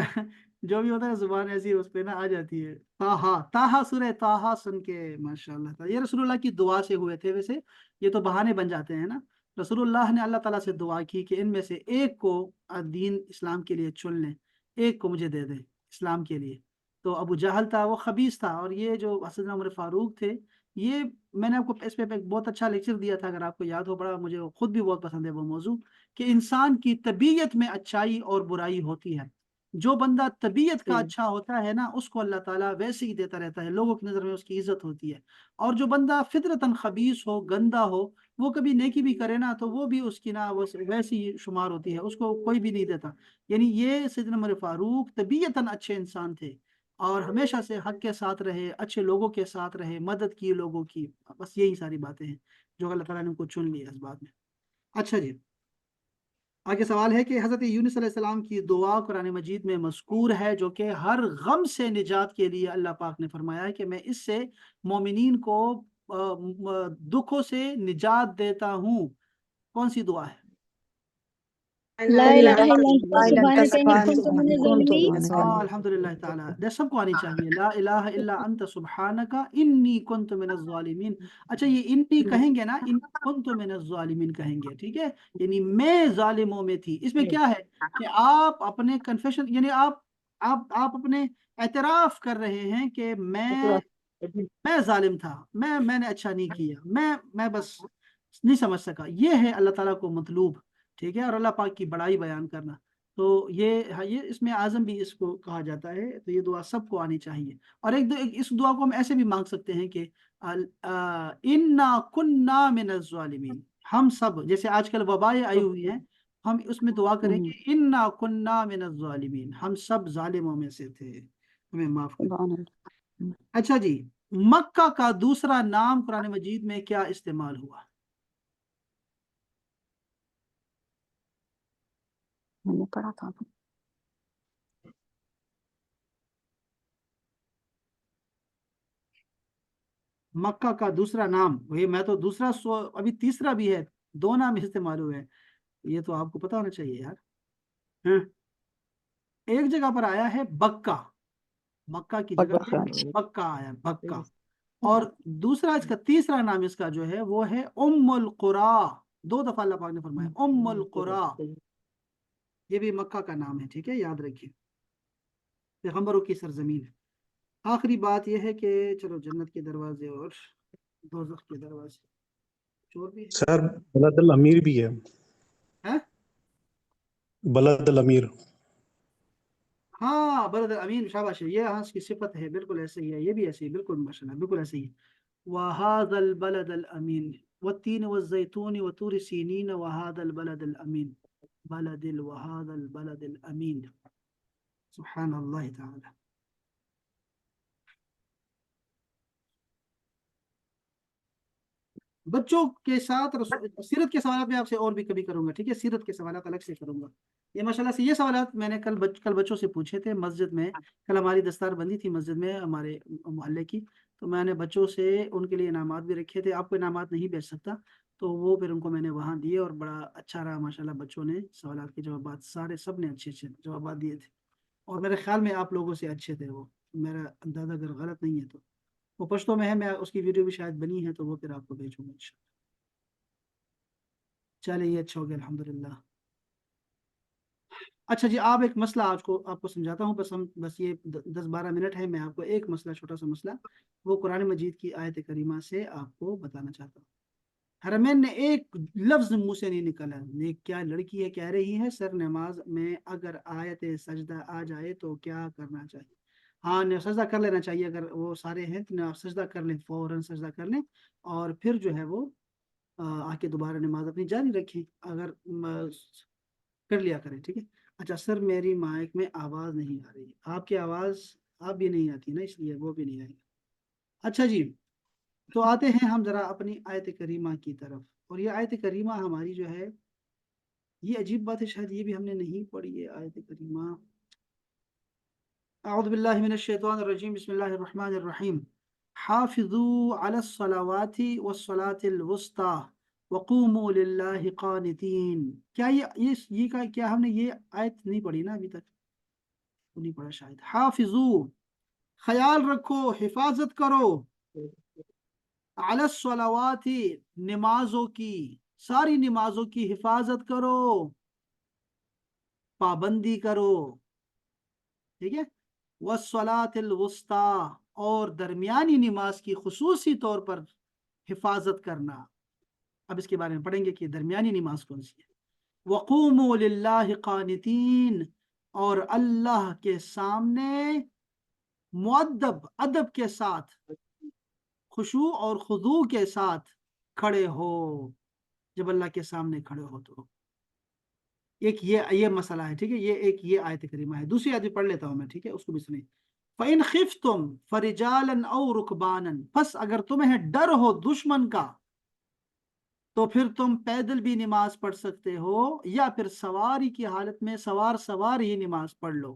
جو بھی ہوتا ہے زبان ایسی اس پہ نا آ جاتی ہے. طٰہٰ، سورہ طٰہٰ سن کے. ماشاء اللہ. یہ رسول اللہ کی دعا سے ہوئے تھے. ویسے یہ تو بہانے بن جاتے ہیں نا. رسول اللہ نے اللہ تعالیٰ سے دعا کی کہ ان میں سے ایک کو دین اسلام کے لیے چن لیں، ایک کو مجھے دے دیں اسلام کے لیے. تو ابو جہل تھا، وہ خبیث تھا، اور یہ جو سیدنا عمر فاروق تھے یہ میں نے آپ کو اس پہ ایک بہت اچھا لیکچر دیا تھا، اگر آپ کو یاد ہو، بڑا مجھے خود بھی بہت پسند ہے وہ موضوع، کہ انسان کی طبیعت میں اچھائی اور برائی ہوتی ہے. جو بندہ طبیعت کا اچھا ہوتا ہے نا، اس کو اللہ تعالیٰ ویسے ہی دیتا رہتا ہے، لوگوں کی نظر میں اس کی عزت ہوتی ہے. اور جو بندہ فطرتاً خبیث ہو، گندا ہو، وہ کبھی نیکی بھی کرے نا تو وہ بھی اس کی نا ویسی ہی شمار ہوتی ہے، اس کو کوئی بھی نہیں دیتا. یعنی یہ سیدنا عمر فاروق طبیعتاً اچھے انسان تھے اور ہمیشہ سے حق کے ساتھ رہے، اچھے لوگوں کے ساتھ رہے، مدد کی لوگوں کی. بس یہی ساری باتیں ہیں جو اللہ تعالیٰ نے ان کو چن لیا اس بات میں. اچھا جی، آگے سوال ہے کہ حضرت یونس علیہ السلام کی دعا قرآن مجید میں مذکور ہے، جو کہ ہر غم سے نجات کے لیے اللہ پاک نے فرمایا ہے کہ میں اس سے مومنین کو دکھوں سے نجات دیتا ہوں. کون سی دعا ہے؟ لا الہ الا انت سبحانک انی کنت من الظالمین. الحمدللہ تعالیٰ یہ سب کو آنی چاہیے، لا الہ الا انت سبحانک انی کنت من الظالمین. اچھا، یہ انی کہیں گے نا، انی کنت من الظالمین کہیں گے، ٹھیک ہے، یعنی میں ظالموں میں تھی. اس میں کیا ہے کہ آپ اپنے کنفیشن، یعنی آپ اپنے اعتراف کر رہے ہیں کہ میں ظالم تھا، میں نے اچھا نہیں کیا، میں بس نہیں سمجھ سکا. یہ ہے اللہ تعالیٰ کو مطلوب، ٹھیک ہے، اور اللہ پاک کی بڑائی بیان کرنا. تو یہ اس میں اعظم بھی اس کو کہا جاتا ہے. تو یہ دعا سب کو آنی چاہیے. اور اس دعا کو ہم ایسے بھی مانگ سکتے ہیں کہ انا کننا من الظالمین. ہم سب، جیسے آج کل وبائیں آئی ہوئی ہیں، ہم اس میں دعا کریں کہ انا کننا من الظالمین، ہم سب ظالموں میں سے تھے، ہمیں معاف کریں. اچھا جی، مکہ کا دوسرا نام قرآن مجید میں کیا استعمال ہوا؟ میں نے پڑھا تھا. مکہ کا دوسرا نام، وہی میں تو دوسرا ابھی تیسرا بھی ہے، دو نام استعمال ہوئے ہیں. یہ تو آپ کو پتا ہونا چاہیے یار. ہاں، ایک جگہ پر آیا ہے بکہ، مکہ کی جگہ پہ بکہ آیا، بکہ. اور دوسرا اس کا تیسرا نام اس کا جو ہے وہ ہے ام القرا. 2 دفعہ اللہ پاک نے فرمایا ام القرا. یہ بھی مکہ کا نام ہے، ٹھیک ہے، یاد رکھیے، پیغمبروں کی سرزمین ہے. آخری بات یہ ہے کہ چلو جنت کے دروازے اور دوزخ کے دروازے، چور بھی ہے. سر بلد الامیر بھی ہے، ہاں بلد الامیر. ہاں، بلد امین، شاباش، یہ ہاں اس کی صفت ہے، بالکل ایسے ہی ہے، یہ بھی ایسے ہی، بالکل ماشاءاللہ، بالکل ایسے ہی. وَهَذَا الْبَلَدَ الْأَمِينِ وَالتِّينِ وَالزَّيْتُونِ وَطُورِ سِينِينَ وَهَذَا الْبَلَدَ الْأَمِينِ وَهَذَا الْبَلَدِ الْأَمِينِ. سبحان اللہ تعالی. بچوں کے ساتھ سیرت کے سوالات میں آپ سے اور بھی کبھی کروں گا، ٹھیک ہے، سیرت کے سوالات الگ سے کروں گا. یہ ماشاءاللہ سے یہ سوالات میں نے کل بچوں سے پوچھے تھے مسجد میں. کل ہماری دستار بندی تھی مسجد میں ہمارے محلے کی، تو میں نے بچوں سے ان کے لیے انعامات بھی رکھے تھے. آپ کو انعامات نہیں بھیج سکتا، تو وہ پھر ان کو میں نے وہاں دیے اور بڑا اچھا رہا ماشاءاللہ. بچوں نے سوالات کے جوابات سب نے اچھے جوابات دیے تھے، اور میرے خیال میں آپ لوگوں سے اچھے تھے وہ، میرا اندازہ اگر غلط نہیں ہے تو. وہ پشتوں میں ہے، میں اس کی ویڈیو بھی شاید بنی ہے، تو وہ پھر آپ کو بھیجوں گا انشاءاللہ. چلے یہ اچھا ہو گیا الحمدللہ. اچھا جی، آپ ایک مسئلہ آپ کو سمجھاتا ہوں، بس یہ 10-12 منٹ ہے. میں آپ کو ایک مسئلہ، چھوٹا سا مسئلہ، وہ قرآن مجید کی آیت کریمہ سے آپ کو بتانا چاہتا ہوں. حرمین نے ایک لفظ منہ سے نہیں نکلا. کیا لڑکی ہے کہہ رہی ہے سر نماز میں اگر آیت سجدہ آ جائے تو کیا کرنا چاہیے؟ ہاں، سجدہ کر لینا چاہیے. اگر وہ سارے ہیں تو سجدہ کر لیں، فوراً سجدہ کر لیں، اور پھر جو ہے وہ آ کے دوبارہ نماز اپنی جاری رکھیں، اگر کر لیا کریں، ٹھیک ہے. اچھا سر، میری مائک میں آواز نہیں آ رہی. آپ کی آواز آپ بھی نہیں آتی نا، اس لیے وہ بھی نہیں آئے گا. اچھا جی، تو آتے ہیں ہم ذرا اپنی آیت کریمہ کی طرف. اور یہ آیت کریمہ ہماری جو ہے، یہ عجیب بات ہے، شاید یہ بھی ہم نے نہیں پڑھی ہے آیت کریمہ. اعوذ باللہ من الشیطان الرجیم، بسم اللہ الرحمن الرحیم. حافظوا علی الصلوات والصلاة الوسطی وقوموا للہ قانتین. کیا ہم نے یہ آیت نہیں پڑھی نا ابھی تک؟ نہیں پڑھا شاید. حافظوا، خیال رکھو، حفاظت کرو، علی الصلوات، نمازوں کی، ساری نمازوں کی حفاظت کرو، پابندی کرو، ٹھیک ہے. والصلاة الوسطی، اور درمیانی نماز کی خصوصی طور پر حفاظت کرنا۔ اب اس کے بارے میں پڑھیں گے کہ درمیانی نماز کون سی ہے۔ وَقُومُوا لِلَّهِ قَانِتِينَ، اور اللہ کے سامنے مؤدب ادب کے ساتھ، خشوع اور خضوع کے ساتھ کھڑے ہو۔ جب اللہ کے سامنے کھڑے ہو تو ایک یہ مسئلہ ہے، ٹھیک ہے، یہ آیت کریمہ ہے۔ دوسری آیت پڑھ لیتا ہوں میں، ٹھیک ہے، اس کو بھی سنیں۔ فَإِنْ خِفْتُمْ فَرِجَالًا أَوْ رُكْبَانًا، پس اگر تمہیں ڈر ہو دشمن کا تو پھر تم پیدل بھی نماز پڑھ سکتے ہو، یا پھر سواری کی حالت میں سوار ہی نماز پڑھ لو۔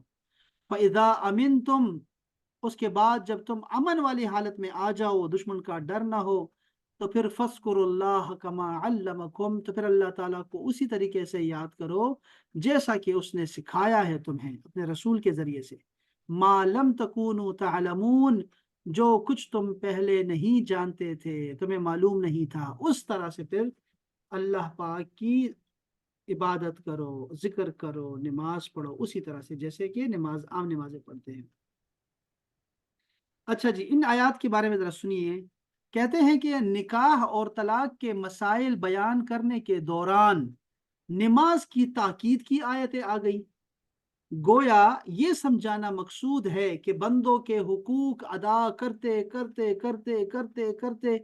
فَإِذَا أَمِنْتُمْ، اس کے بعد جب تم امن والی حالت میں آ جاؤ، دشمن کا ڈر نہ ہو، تو پھر فَاذْكُرُوا اللَّهَ كَمَا عَلَّمَكُمْ، تو پھر اللہ تعالیٰ کو اسی طریقے سے یاد کرو جیسا کہ اس نے سکھایا ہے تمہیں اپنے رسول کے ذریعے سے۔ مَا لَمْ تَكُونُوا تَعْلَمُونَ، جو کچھ تم پہلے نہیں جانتے تھے، تمہیں معلوم نہیں تھا، اس طرح سے پھر اللہ پاک کی عبادت کرو، ذکر کرو، نماز پڑھو اسی طرح سے جیسے کہ عام نمازیں پڑھتے ہیں۔ اچھا جی، ان آیات کے بارے میں ذرا سنیے۔ کہتے ہیں کہ نکاح اور طلاق کے مسائل بیان کرنے کے دوران نماز کی تاکید کی آیتیں آ گئی۔ گویا یہ سمجھانا مقصود ہے کہ بندوں کے حقوق ادا کرتے کرتے کرتے کرتے کرتے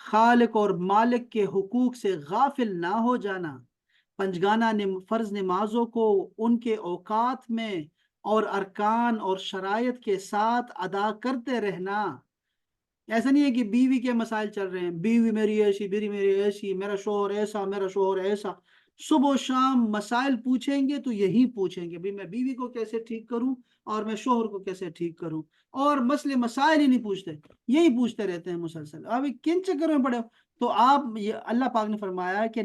خالق اور مالک کے حقوق سے غافل نہ ہو جانا، پنجگانہ فرض نمازوں کو ان کے اوقات میں اور ارکان اور شرائط کے ساتھ ادا کرتے رہنا۔ ایسا نہیں ہے کہ بیوی کے مسائل چل رہے ہیں، بیوی میری ایسی، بیوی میری ایسی، میرا شوہر ایسا، میرا شوہر ایسا، صبح و شام مسائل پوچھیں گے تو یہی پوچھیں گے، میں بیوی کو کیسے ٹھیک کروں اور میں شوہر کو کیسے ٹھیک کروں، اور مسائل ہی نہیں پوچھتے، یہی پوچھتے رہتے ہیں مسلسل۔ ابھی کن چکروں میں پڑے ہو؟ تو آپ اللہ پاک نے فرمایا کہ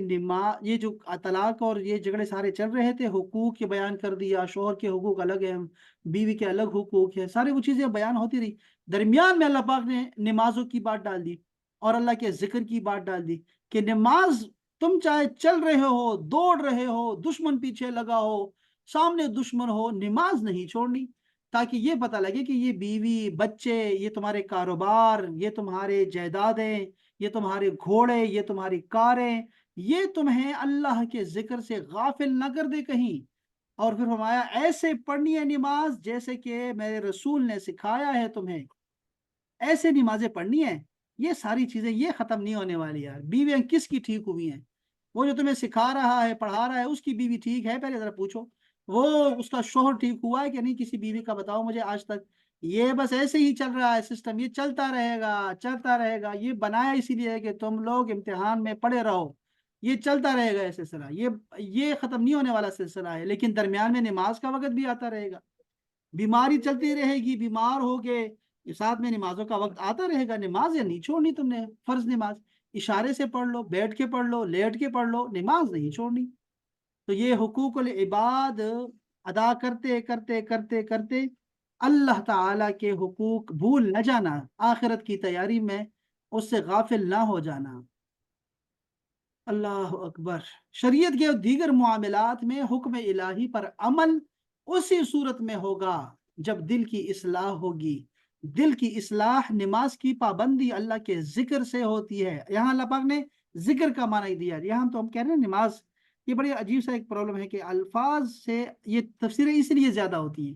یہ جو طلاق اور یہ جھگڑے سارے چل رہے تھے، حقوق کے بیان کر دیا، شوہر کے حقوق الگ ہیں، بیوی کے الگ حقوق ہیں، ساری وہ چیزیں بیان ہوتی رہی۔ درمیان میں اللہ پاک نے نمازوں کی بات ڈال دی اور اللہ کے ذکر کی بات ڈال دی کہ نماز تم چاہے چل رہے ہو، دوڑ رہے ہو، دشمن پیچھے لگا ہو، سامنے دشمن ہو، نماز نہیں چھوڑنی، تاکہ یہ پتہ لگے کہ یہ بیوی، بچے، یہ تمہارے کاروبار، یہ تمہارے جائیدادیں، یہ تمہارے گھوڑے، یہ تمہاری کاریں، یہ تمہیں اللہ کے ذکر سے غافل نہ کر دے کہیں۔ اور پھر فرمایا ایسے پڑھنی ہے نماز جیسے کہ میرے رسول نے سکھایا ہے تمہیں، ایسے نمازیں پڑھنی ہیں۔ یہ ساری چیزیں یہ ختم نہیں ہونے والی یار۔ بیویاں کس کی ٹھیک ہوئی ہیں؟ وہ جو تمہیں سکھا رہا ہے، پڑھا رہا ہے، اس کی بیوی ٹھیک ہے؟ پہلے ذرا پوچھو وہ اس کا شوہر ٹھیک ہوا ہے کہ نہیں، کسی بیوی کا بتاؤ مجھے آج تک۔ یہ بس ایسے ہی چل رہا ہے سسٹم، یہ چلتا رہے گا چلتا رہے گا، یہ بنایا اسی لیے ہے کہ تم لوگ امتحان میں پڑے رہو، یہ چلتا رہے گا یہ سلسلہ، یہ ختم نہیں ہونے والا سلسلہ ہے۔ لیکن درمیان میں نماز کا وقت بھی آتا رہے گا، بیماری چلتی رہے گی، بیمار ہو گئے، ساتھ میں نمازوں کا وقت آتا رہے گا۔ نماز یا نہیں چھوڑنی تم نے، فرض نماز اشارے سے پڑھ لو، بیٹھ کے پڑھ لو، لیٹ کے پڑھ لو، نماز نہیں چھوڑنی۔ تو یہ حقوق العباد ادا کرتے کرتے کرتے کرتے اللہ تعالیٰ کے حقوق بھول نہ جانا، آخرت کی تیاری میں اس سے غافل نہ ہو جانا۔ اللہ اکبر۔ شریعت کے دیگر معاملات میں حکم الہی پر عمل اسی صورت میں ہوگا جب دل کی اصلاح ہوگی۔ دل کی اصلاح نماز کی پابندی اللہ کے ذکر سے ہوتی ہے۔ یہاں اللہ پاک نے ذکر کا معنی دیا، یہاں تو ہم کہہ رہے ہیں نماز۔ یہ بڑی عجیب سا ایک پرابلم ہے کہ الفاظ سے یہ تفسیریں اس لیے زیادہ ہوتی ہیں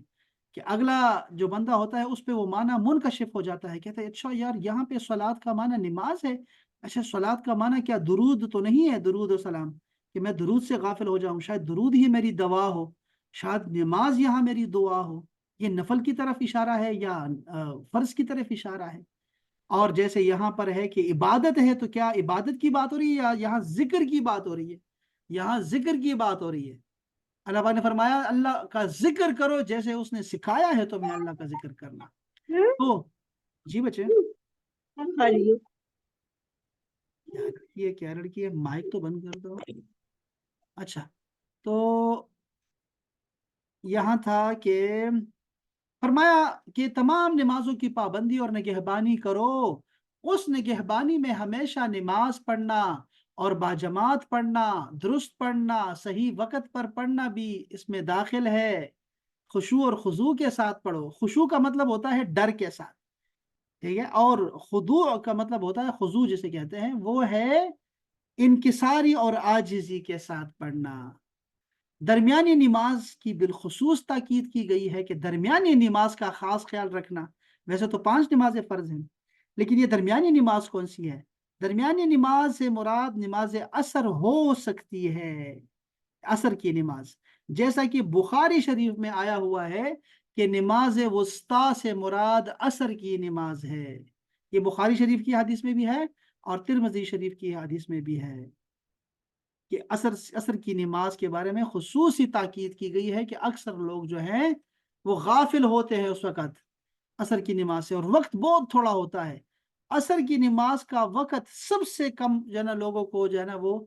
کہ اگلا جو بندہ ہوتا ہے اس پہ وہ معنی منکشف ہو جاتا ہے، کہتا ہے اچھا یار یہاں پہ صلاۃ کا معنی نماز ہے، اچھا صلاۃ کا معنی کیا درود تو نہیں ہے، درود و سلام، کہ میں درود سے غافل ہو جاؤں، شاید درود ہی میری دوا ہو، شاید نماز یہاں میری دعا ہو۔ یہ نفل کی طرف اشارہ ہے یا فرض کی طرف اشارہ ہے؟ اور جیسے یہاں پر ہے کہ عبادت ہے تو کیا عبادت کی بات ہو رہی ہے یا یہاں ذکر کی بات ہو رہی ہے؟ یہاں ذکر کی بات ہو رہی ہے۔ اللہ پاک نے فرمایا اللہ کا ذکر کرو جیسے اس نے سکھایا ہے تمہیں اللہ کا ذکر کرنا۔ تو جی بچے، یہ کیا لڑکی ہے، مائک تو بند کر دو۔ اچھا، تو یہاں تھا کہ فرمایا کہ تمام نمازوں کی پابندی اور نگہبانی کرو، اس نگہبانی میں ہمیشہ نماز پڑھنا اور باجماعت پڑھنا، درست پڑھنا، صحیح وقت پر پڑھنا بھی اس میں داخل ہے۔ خشوع اور خضوع کے ساتھ پڑھو۔ خشوع کا مطلب ہوتا ہے ڈر کے ساتھ، ٹھیک ہے. اور خضوع کا مطلب ہوتا ہے، خضوع جسے کہتے ہیں وہ ہے انکساری اور عاجزی کے ساتھ پڑھنا. درمیانی نماز کی بالخصوص تاکید کی گئی ہے کہ درمیانی نماز کا خاص خیال رکھنا. ویسے تو 5 نمازیں فرض ہیں، لیکن یہ درمیانی نماز کون سی ہے؟ درمیانی نماز سے مراد نماز عصر ہو سکتی ہے، عصر کی نماز، جیسا کہ بخاری شریف میں آیا ہوا ہے کہ نماز وسطیٰ سے مراد عصر کی نماز ہے. یہ بخاری شریف کی حدیث میں بھی ہے اور ترمذی شریف کی حدیث میں بھی ہے کہ عصر کی نماز کے بارے میں خصوصی تاکید کی گئی ہے کہ اکثر لوگ جو ہیں وہ غافل ہوتے ہیں اس وقت عصر کی نماز سے، اور وقت بہت تھوڑا ہوتا ہے. عصر کی نماز کا وقت سب سے کم جو ہے نا لوگوں کو جو ہے نا وہ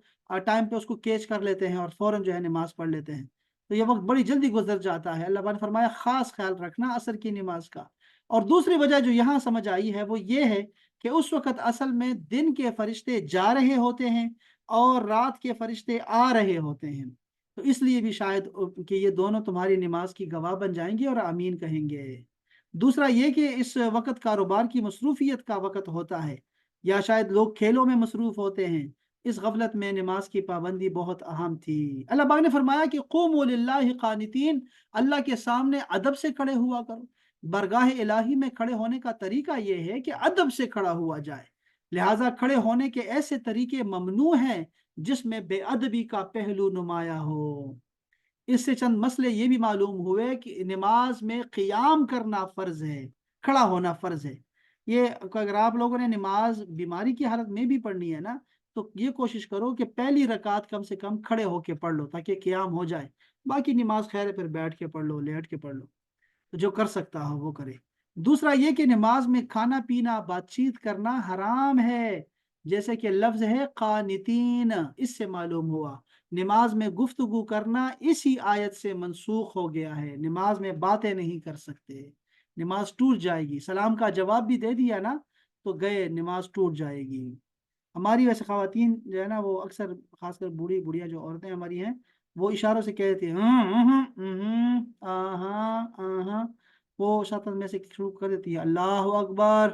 ٹائم پہ اس کو کیچ کر لیتے ہیں اور فوراً جو ہے نماز پڑھ لیتے ہیں. تو یہ وقت بڑی جلدی گزر جاتا ہے. اللہ تعالیٰ نے فرمایا خاص خیال رکھنا عصر کی نماز کا. اور دوسری وجہ جو یہاں سمجھ آئی ہے وہ یہ ہے کہ اس وقت اصل میں دن کے فرشتے جا رہے ہوتے ہیں اور رات کے فرشتے آ رہے ہوتے ہیں، تو اس لیے بھی شاید کہ یہ دونوں تمہاری نماز کی گواہ بن جائیں گے اور آمین کہیں گے. دوسرا یہ کہ اس وقت کاروبار کی مصروفیت کا وقت ہوتا ہے، یا شاید لوگ کھیلوں میں مصروف ہوتے ہیں. اس غفلت میں نماز کی پابندی بہت اہم تھی. اللہ پاک نے فرمایا کہ قوموا للہ قانتین، اللہ کے سامنے ادب سے کھڑے ہوا کرو. برگاہ الہی میں کھڑے ہونے کا طریقہ یہ ہے کہ ادب سے کھڑا ہوا جائے، لہٰذا کھڑے ہونے کے ایسے طریقے ممنوع ہیں جس میں بے ادبی کا پہلو نمایاں ہو. اس سے چند مسئلے یہ بھی معلوم ہوئے کہ نماز میں قیام کرنا فرض ہے، کھڑا ہونا فرض ہے. یہ اگر آپ لوگوں نے نماز بیماری کی حالت میں بھی پڑھنی ہے نا تو یہ کوشش کرو کہ پہلی رکعت کم سے کم کھڑے ہو کے پڑھ لو تاکہ قیام ہو جائے. باقی نماز خیر ہے پھر بیٹھ کے پڑھ لو، لیٹ کے پڑھ لو، تو جو کر سکتا ہو وہ کرے. دوسرا یہ کہ نماز میں کھانا پینا بات چیت کرنا حرام ہے، جیسے کہ لفظ ہے قانتین، اس سے معلوم ہوا نماز میں گفتگو کرنا اسی آیت سے منسوخ ہو گیا ہے. نماز میں باتیں نہیں کر سکتے، نماز ٹوٹ جائے گی. سلام کا جواب بھی دے دیا نا تو گئے، نماز ٹوٹ جائے گی. ہماری ویسے خواتین جو ہے نا وہ اکثر خاص کر بوڑھی بڑھیا جو عورتیں ہماری ہیں وہ اشاروں سے کہتی ہیں وہ شاطر میں سے شروع کر دیتی ہے اللہ اکبر.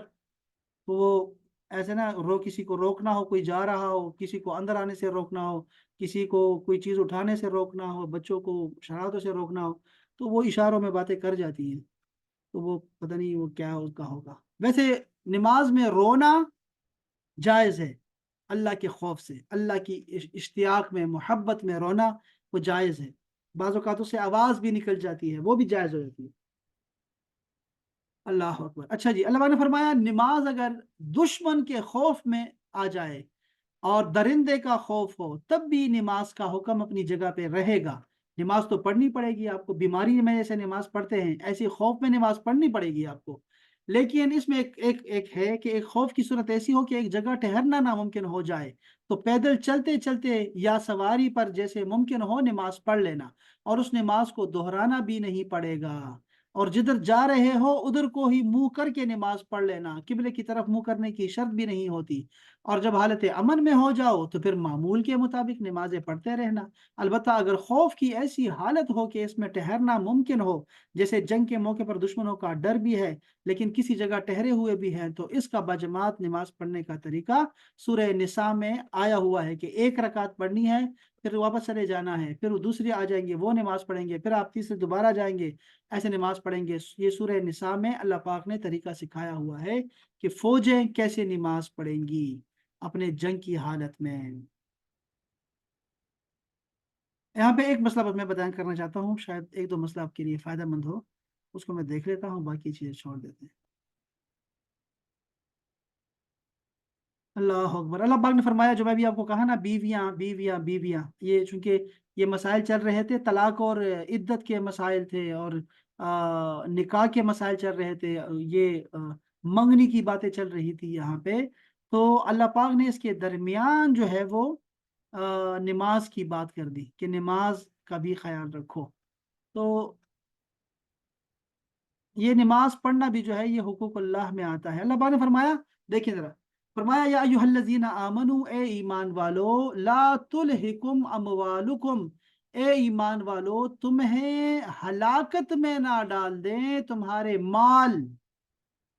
تو وہ ایسے نا کسی کو روکنا ہو، کوئی جا رہا ہو، کسی کو اندر آنے سے روکنا ہو، کسی کو کوئی چیز اٹھانے سے روکنا ہو، بچوں کو شرارتوں سے روکنا ہو، تو وہ اشاروں میں باتیں کر جاتی ہیں. تو وہ پتہ نہیں وہ کیا اس کا ہوگا. ویسے نماز میں رونا جائز ہے، اللہ کے خوف سے، اللہ کی اشتیاق میں، محبت میں رونا وہ جائز ہے. بعض اوقات سے آواز بھی نکل جاتی ہے، وہ بھی جائز ہو جاتی ہے. اللہ اکبر. اچھا جی، اللہ نے فرمایا نماز اگر دشمن کے خوف میں آ جائے اور درندے کا خوف ہو تب بھی نماز کا حکم اپنی جگہ پہ رہے گا. نماز تو پڑھنی پڑے گی آپ کو، بیماری میں جیسے نماز پڑھتے ہیں ایسی خوف میں نماز پڑھنی پڑے گی آپ کو. لیکن اس میں ایک ہے کہ ایک خوف کی صورت ایسی ہو کہ ایک جگہ ٹھہرنا ناممکن ہو جائے تو پیدل چلتے چلتے یا سواری پر جیسے ممکن ہو نماز پڑھ لینا، اور اس نماز کو دہرانا بھی نہیں پڑے گا. اور جدھر جا رہے ہو ادھر کو ہی منہ کر کے نماز پڑھ لینا، قبلے کی طرف منہ کرنے کی شرط بھی نہیں ہوتی. اور جب حالت امن میں ہو جاؤ تو پھر معمول کے مطابق نمازیں پڑھتے رہنا. البتہ اگر خوف کی ایسی حالت ہو کہ اس میں ٹھہرنا ممکن ہو، جیسے جنگ کے موقع پر دشمنوں کا ڈر بھی ہے لیکن کسی جگہ ٹھہرے ہوئے بھی ہیں، تو اس کا بجماعت نماز پڑھنے کا طریقہ سورہ نساء میں آیا ہوا ہے کہ 1 رکعت پڑھنی ہے، پھر واپس چلے جانا ہے، پھر دوسری آ جائیں گے وہ نماز پڑھیں گے، پھر آپ تیسری دوبارہ جائیں گے، ایسے نماز پڑھیں گے. یہ سورہ نساء میں اللہ پاک نے طریقہ سکھایا ہوا ہے کہ فوجیں کیسے نماز پڑھیں گی اپنے جنگ کی حالت میں. یہاں پہ ایک مسئلہ بس میں بیان کرنا چاہتا ہوں، شاید 1-2 مسئلہ آپ کے لیے فائدہ مند ہو، اس کو میں دیکھ لیتا ہوں، باقی چیزیں چھوڑ دیتے ہیں. اللہ اکبر. اللہ پاک نے فرمایا جو میں بھی آپ کو کہا نا بیویاں بیویاں بیویاں، یہ چونکہ یہ مسائل چل رہے تھے، طلاق اور عدت کے مسائل تھے اور نکاح کے مسائل چل رہے تھے، یہ منگنی کی باتیں چل رہی تھی یہاں پہ، تو اللہ پاک نے اس کے درمیان جو ہے وہ نماز کی بات کر دی کہ نماز کا بھی خیال رکھو. تو یہ نماز پڑھنا بھی جو ہے یہ حقوق اللہ میں آتا ہے. اللہ پاک نے فرمایا، دیکھیں ذرا، فرمایا یا ایھا الذین آمنو، اے ایمان والو، لا تلہکم اموالکم، اے ایمان والو تمہیں ہلاکت میں نہ ڈال دیں تمہارے مال.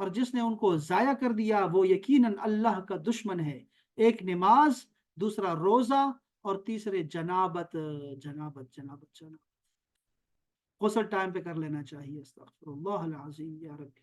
اور جس نے ان کو ضائع کر دیا وہ یقیناً اللہ کا دشمن ہے۔ ایک نماز، دوسرا روزہ، اور تیسرے جنابت جنابت جنابت جنابت غسل ٹائم پہ کر لینا چاہیے۔ استغفر اللہ العظیم یا رب۔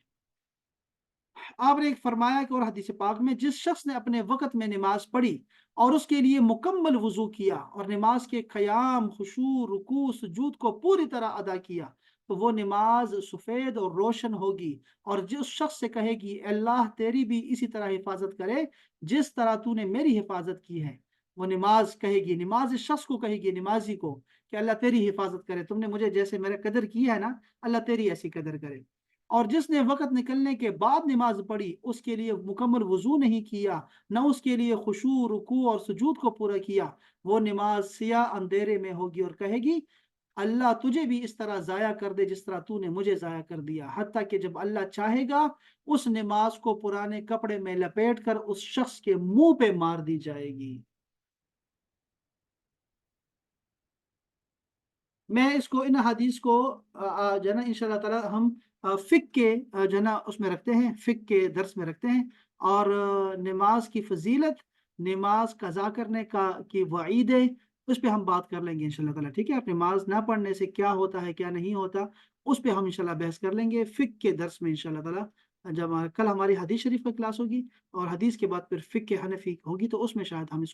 آپ نے ایک فرمایا کہ اور حدیث پاک میں جس شخص نے اپنے وقت میں نماز پڑھی اور اس کے لیے مکمل وضو کیا اور نماز کے قیام، خشوع، رکوع، سجود کو پوری طرح ادا کیا تو وہ نماز سفید اور روشن ہوگی، اور جس شخص سے کہے گی اللہ تیری بھی اسی طرح حفاظت کرے جس طرح تو نے میری حفاظت کی ہے، وہ نماز کہے گی، نماز اس شخص کو کہے گی، نمازی کو، کہ اللہ تیری حفاظت کرے، تم نے مجھے جیسے میرا قدر کیا ہے نا، اللہ تیری ایسی قدر کرے۔ اور جس نے وقت نکلنے کے بعد نماز پڑھی، اس کے لیے مکمل وضو نہیں کیا، نہ اس کے لیے خشوع، رکوع اور سجود کو پورا کیا، وہ نماز سیاہ اندھیرے میں ہوگی اور کہے گی اللہ تجھے بھی اس طرح ضائع کر دے جس طرح تو نے مجھے ضائع کر دیا، حتیٰ کہ جب اللہ چاہے گا اس نماز کو پرانے کپڑے میں لپیٹ کر اس شخص کے منہ پہ مار دی جائے گی۔ میں اس کو ان حدیث کو جو ہے نا انشاءاللہ تعالی ہم فقہ کے جو ہے نا اس میں رکھتے ہیں، فقہ کے درس میں رکھتے ہیں، اور نماز کی فضیلت، نماز قضا کرنے کی وعید ہے، اس پہ ہم بات کر لیں گے انشاءاللہ تعالی، ٹھیک ہے؟ آپ نماز نہ پڑھنے سے کیا ہوتا ہے کیا نہیں ہوتا، اس پہ ہم انشاءاللہ بحث کر لیں گے فقہ کے درس میں انشاءاللہ تعالی، جب کل ہماری حدیث شریف کا کلاس ہوگی اور حدیث کے بعد پھر فقہ حنفی ہوگی تو اس میں شاید ہم اس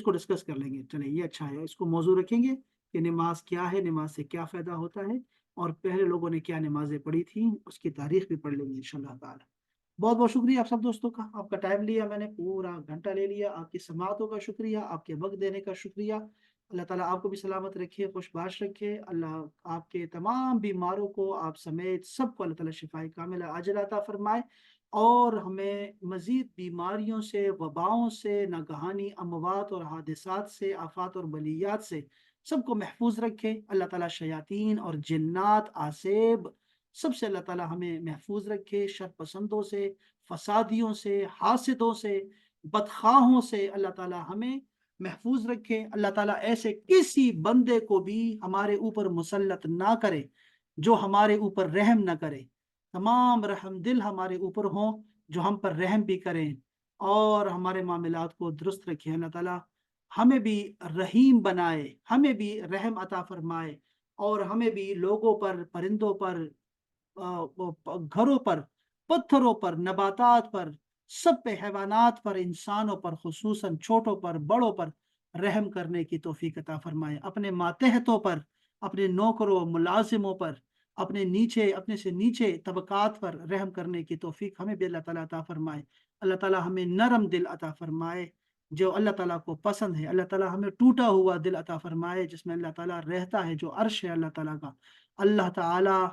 کو ڈسکس کر لیں گے۔ چلیں یہ اچھا ہے، اس کو موضوع رکھیں گے کہ نماز کیا ہے، نماز سے کیا فائدہ ہوتا ہے، اور پہلے لوگوں نے کیا نمازیں پڑھی تھیں، اس کی تاریخ بھی پڑھ لیں گے انشاءاللہ تعالی۔ بہت بہت شکریہ آپ سب دوستوں کا، آپ کا ٹائم لیا، میں نے پورا گھنٹہ لے لیا، آپ کی سماعتوں کا شکریہ، آپ کے وقت دینے کا شکریہ۔ اللہ تعالیٰ آپ کو بھی سلامت رکھے، خوش باش رکھے، اللہ آپ کے تمام بیماروں کو، آپ سمیت سب کو اللہ تعالیٰ شفائے کاملہ عاجلہ عطا فرمائے، اور ہمیں مزید بیماریوں سے، وباؤں سے، ناگہانی اموات اور حادثات سے، آفات اور بلیات سے سب کو محفوظ رکھے اللہ تعالیٰ۔ شیاطین اور جنات، آسیب، سب سے اللہ تعالیٰ ہمیں محفوظ رکھے، شر پسندوں سے، فسادیوں سے، حاسدوں سے، بدخواہوں سے اللہ تعالیٰ ہمیں محفوظ رکھے۔ اللہ تعالیٰ ایسے کسی بندے کو بھی ہمارے اوپر مسلط نہ کرے جو ہمارے اوپر رحم نہ کرے، تمام رحم دل ہمارے اوپر ہوں جو ہم پر رحم بھی کریں اور ہمارے معاملات کو درست رکھے۔ اللہ تعالیٰ ہمیں بھی رحیم بنائے، ہمیں بھی رحم عطا فرمائے، اور ہمیں بھی لوگوں پر، پرندوں پر، گھروں پر، پتھروں پر، نباتات پر، سب پہ، حیوانات پر، انسانوں پر، خصوصاً چھوٹوں پر، بڑوں پر رحم کرنے کی توفیق عطا فرمائے۔ اپنے ماتحتوں پر، اپنے نوکروں، ملازموں پر، اپنے سے نیچے طبقات پر رحم کرنے کی توفیق ہمیں بھی اللہ تعالیٰ عطا فرمائے۔ اللہ تعالیٰ ہمیں نرم دل عطا فرمائے جو اللہ تعالیٰ کو پسند ہے۔ اللہ تعالیٰ ہمیں ٹوٹا ہوا دل عطا فرمائے جس میں اللہ تعالیٰ رہتا ہے، جو عرش ہے اللہ تعالیٰ کا۔ اللہ تعالیٰ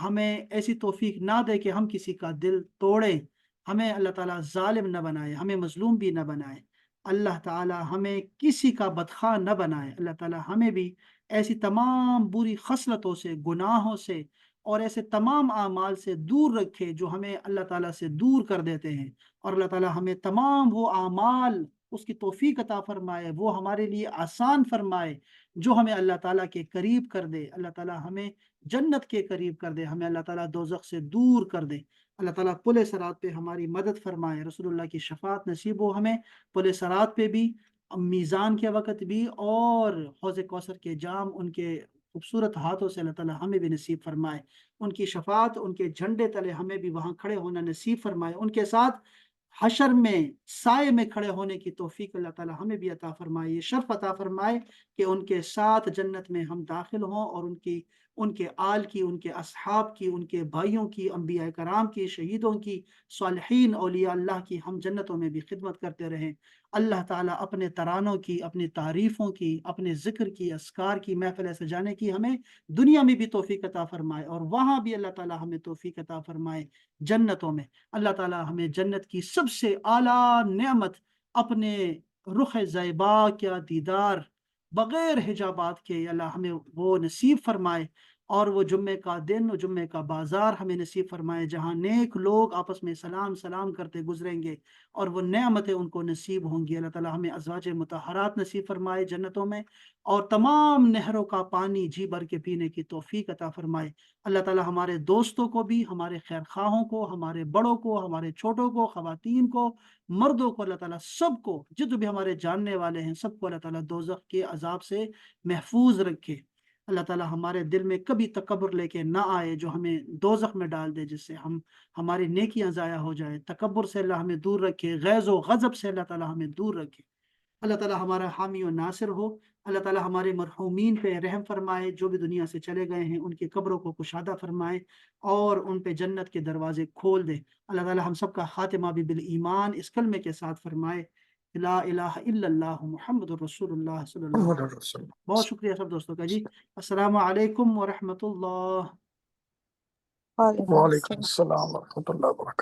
ہمیں ایسی توفیق نہ دے کہ ہم کسی کا دل توڑیں، ہمیں اللہ تعالیٰ ظالم نہ بنائے، ہمیں مظلوم بھی نہ بنائے، اللہ تعالیٰ ہمیں کسی کا بدخواہ نہ بنائے۔ اللہ تعالیٰ ہمیں بھی ایسی تمام بری خصلتوں سے، گناہوں سے، اور ایسے تمام اعمال سے دور رکھے جو ہمیں اللہ تعالیٰ سے دور کر دیتے ہیں، اور اللہ تعالیٰ ہمیں تمام وہ اعمال اس کی توفیق عطا فرمائے، وہ ہمارے لیے آسان فرمائے جو ہمیں اللہ تعالیٰ کے قریب کر دے۔ اللہ تعالیٰ ہمیں جنت کے قریب کر دے، ہمیں اللہ تعالیٰ دوزخ سے دور کر دے۔ اللہ تعالیٰ پل صراط پہ ہماری مدد فرمائے، رسول اللہ کی شفاعت نصیب ہو ہمیں پل صراط پہ بھی، میزان کے وقت بھی، اور حوض کوثر کے جام ان کے خوبصورت ہاتھوں سے اللہ تعالیٰ ہمیں بھی نصیب فرمائے۔ ان کی شفاعت، ان کے جھنڈے تلے ہمیں بھی وہاں کھڑے ہونا نصیب فرمائے، ان کے ساتھ حشر میں سائے میں کھڑے ہونے کی توفیق اللہ تعالیٰ ہمیں بھی عطا فرمائے، یہ شرف عطا فرمائے کہ ان کے ساتھ جنت میں ہم داخل ہوں، اور ان کے آل کی، ان کے اصحاب کی، ان کے بھائیوں کی، انبیاء کرام کی، شہیدوں کی، صالحین اولیاء اللہ کی ہم جنتوں میں بھی خدمت کرتے رہیں۔ اللہ تعالیٰ اپنے ترانوں کی، اپنی تعریفوں کی، اپنے ذکر کی، اذکار کی محفل سجانے کی ہمیں دنیا میں بھی توفیق عطا فرمائے، اور وہاں بھی اللہ تعالیٰ ہمیں توفیق عطا فرمائے جنتوں میں۔ اللہ تعالیٰ ہمیں جنت کی سب سے اعلیٰ نعمت اپنے رخ زیبا کا دیدار بغیر حجابات کے اللہ ہمیں وہ نصیب فرمائے، اور وہ جمعے کا دن اور جمعے کا بازار ہمیں نصیب فرمائے جہاں نیک لوگ آپس میں سلام سلام کرتے گزریں گے اور وہ نعمتیں ان کو نصیب ہوں گی۔ اللہ تعالیٰ ہمیں ازواج مطہرات نصیب فرمائے جنتوں میں، اور تمام نہروں کا پانی جی بھر کے پینے کی توفیق عطا فرمائے۔ اللہ تعالیٰ ہمارے دوستوں کو بھی، ہمارے خیر خواہوں کو، ہمارے بڑوں کو، ہمارے چھوٹوں کو، خواتین کو، مردوں کو، اللہ تعالیٰ سب کو، جتنے بھی ہمارے جاننے والے ہیں سب کو اللہ تعالیٰ دوزخ کے عذاب سے محفوظ رکھے۔ اللہ تعالیٰ ہمارے دل میں کبھی تکبر لے کے نہ آئے جو ہمیں دوزخ میں ڈال دے، جس سے ہماری نیکیاں ضائع ہو جائے۔ تکبر سے اللہ ہمیں دور رکھے، غیظ و غضب سے اللہ تعالیٰ ہمیں دور رکھے۔ اللہ تعالیٰ ہمارا حامی و ناصر ہو۔ اللہ تعالیٰ ہمارے مرحومین پہ رحم فرمائے، جو بھی دنیا سے چلے گئے ہیں ان کی قبروں کو کشادہ فرمائے اور ان پہ جنت کے دروازے کھول دے۔ اللہ تعالیٰ ہم سب کا خاتمہ بھی بالایمان اس کلمے کے ساتھ فرمائے، لا الہ الا اللہ محمد رسول اللہ صلی اللہ علیہ وسلم۔ بہت شکریہ سب دوستوں کا جی۔ السلام علیکم ورحمۃ اللہ۔ وعلیکم السلام ورحمۃ اللہ وبرکاتہ۔